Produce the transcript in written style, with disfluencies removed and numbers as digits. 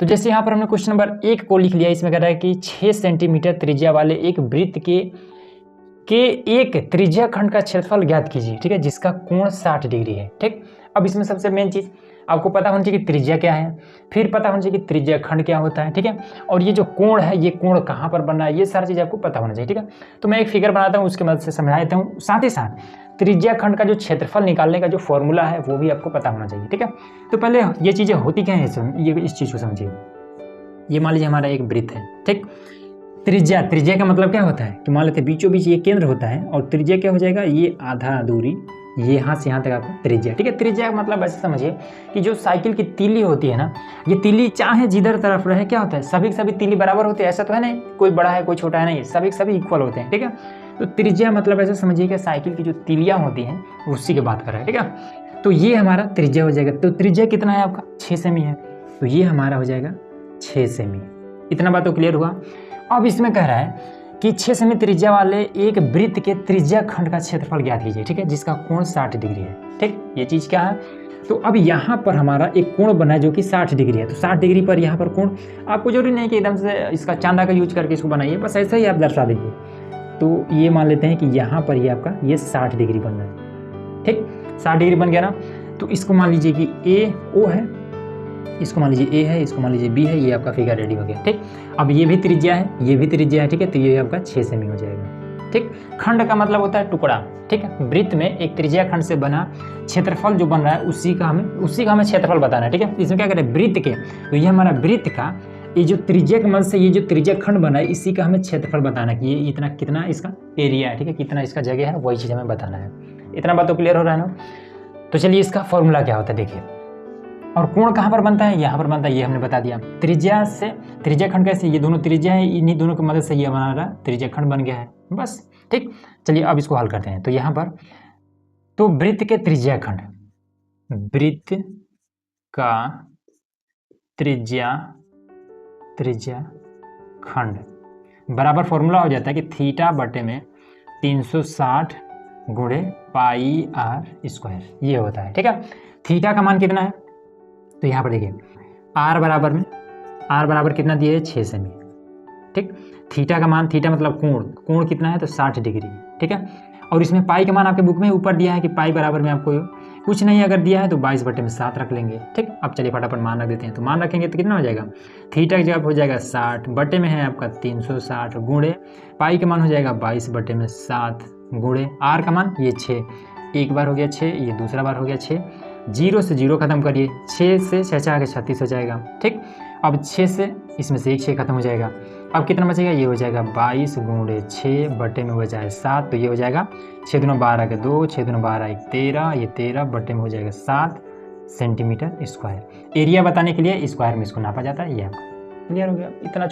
तो जैसे यहाँ पर हमने क्वेश्चन नंबर 1 को लिख लिया, इसमें कह रहा है कि 6 सेंटीमीटर त्रिज्या वाले एक वृत्त के एक त्रिज्या खंड का क्षेत्रफल ज्ञात कीजिए, ठीक है, जिसका कोण 60 डिग्री है। ठीक, अब इसमें सबसे मेन चीज आपको पता होना चाहिए कि त्रिज्या क्या है, फिर पता होना चाहिए कि त्रिज्या खंड क्या होता है, ठीक है, और ये जो कोण है ये कोण कहाँ पर बन रहा है, ये सारी चीज़ आपको पता होना चाहिए। ठीक है, तो मैं एक फिगर बनाता हूँ, उसकी मदद से समझा देता हूँ, साथ ही साथ त्रिज्या खंड का जो क्षेत्रफल निकालने का जो फॉर्मूला है वो भी आपको पता होना चाहिए। ठीक है, तो पहले ये चीज़ें होती क्या है, ये इस चीज़ को समझिए। ये मान लीजिए हमारा एक वृत्त है, ठीक, त्रिज्या का मतलब क्या होता है कि मान लेते हैं बीचों बीच ये केंद्र होता है, और त्रिज्या क्या हो जाएगा, ये आधा दूरी, ये यहाँ से यहाँ तक आपका त्रिज्या। ठीक है, त्रिज्या का मतलब ऐसे समझिए कि जो साइकिल की तीली होती है ना, ये तीली चाहे जिधर तरफ रहे क्या होता है, सभी तीली बराबर होते हैं, ऐसा तो है नहीं कोई बड़ा है कोई छोटा है, नहीं, सभी इक्वल होते हैं। ठीक है, तो त्रिज्या मतलब ऐसे समझिए कि साइकिल की जो तीलियाँ होती हैं उसी की बात कर रहे हैं। ठीक है, तो ये हमारा त्रिज्या हो जाएगा। तो त्रिज्या कितना है आपका, 6 सेमी है, तो ये हमारा हो जाएगा 6 सेमी। इतना बात तो क्लियर हुआ। अब इसमें कह रहा है कि 6 सेमी त्रिज्या वाले एक वृत्त के त्रिज्या खंड का क्षेत्रफल ज्ञात कीजिए, ठीक है, जिसका कोण 60 डिग्री है। ठीक, ये चीज़ क्या है, तो अब यहाँ पर हमारा एक कोण बना है जो कि 60 डिग्री है, तो 60 डिग्री पर यहाँ पर कोण, आपको जरूरी नहीं कि एकदम से इसका चांदा का यूज करके इसको बनाइए, बस ऐसा ही आप दर्शा दीजिए। तो ये मान लेते हैं कि यहाँ पर ये आपका ये 60 डिग्री बन रहा है। ठीक, 60 डिग्री बन गया ना, तो इसको मान लीजिए कि ए ओ है, इसको मान लीजिए ए है, इसको मान लीजिए बी है, ये आपका फिगर रेडी हो गया। ठीक, अब ये भी त्रिज्या है, ये भी त्रिज्या है, ठीक है, तो ये आपका 6 सेमी हो जाएगा। ठीक, खंड का मतलब होता है टुकड़ा। ठीक है, वृत्त में एक त्रिज्या खंड से बना क्षेत्रफल जो बन रहा है उसी का हमें क्षेत्रफल बताना है। ठीक है, इसमें क्या करें, वृत्त के, तो ये हमारा वृत्त का ये जो त्रिज्या के मदद से ये जो त्रिज्या खंड बना है इसी का हमें क्षेत्रफल बताना है कि ये इतना कितना इसका एरिया है, ठीक है, कितना इसका जगह है, वही चीज़ हमें बताना है। इतना बात तो क्लियर हो रहा है ना। तो चलिए इसका फॉर्मूला क्या होता है देखिए, और कोण कहाँ पर बनता है, यहाँ पर बनता है, ये हमने बता दिया। त्रिज्या खंड कैसे, ये दोनों त्रिज्या है, इन्हीं दोनों की मदद से ये हमारा त्रिज्या खंड बन गया है, बस। ठीक, चलिए अब इसको हल करते हैं। तो यहाँ पर तो वृत्त के त्रिज्या खंड, वृत्त का त्रिज्या खंड बराबर फॉर्मूला हो जाता है कि थीटा बटे में 360 गुणे पाई आर स्क्वायर, ये होता है। ठीक है, थीटा का मान कितना है, तो यहाँ पर देखिए आर बराबर कितना दिया है, 6 सेमी। ठीक, थीटा का मान, थीटा मतलब कोण कितना है, तो 60 डिग्री। ठीक है, और इसमें पाई का मान आपके बुक में ऊपर दिया है कि पाई बराबर में आपको कुछ नहीं अगर दिया है तो 22 बटे में 7 रख लेंगे। ठीक, अब चलिए फटाफट मान रख देते हैं। तो मान रखेंगे तो कितना हो जाएगा, थीटा की जगह हो जाएगा 60, बटे में है आपका 360, गुणे पाई का मान हो जाएगा 22 बटे में 7, गुणे आर का मान ये 6, एक बार हो गया 6, ये दूसरा बार हो गया 6, 0 से 0 खत्म करिए, 6 से 6 आगे 36 हो जाएगा। ठीक, अब 6 से इसमें से एक 6 खत्म हो जाएगा, अब कितना बचेगा, ये हो जाएगा 22 गुणे 6 बटे में हो जाए 7, तो ये हो जाएगा 6 दूना 12 के 2, 6 दूना 12 1 13, ये 13 बटे में हो जाएगा 7 सेंटीमीटर स्क्वायर। एरिया बताने के लिए स्क्वायर में इसको नापा जाता है। ये आपका क्लियर हो गया। इतना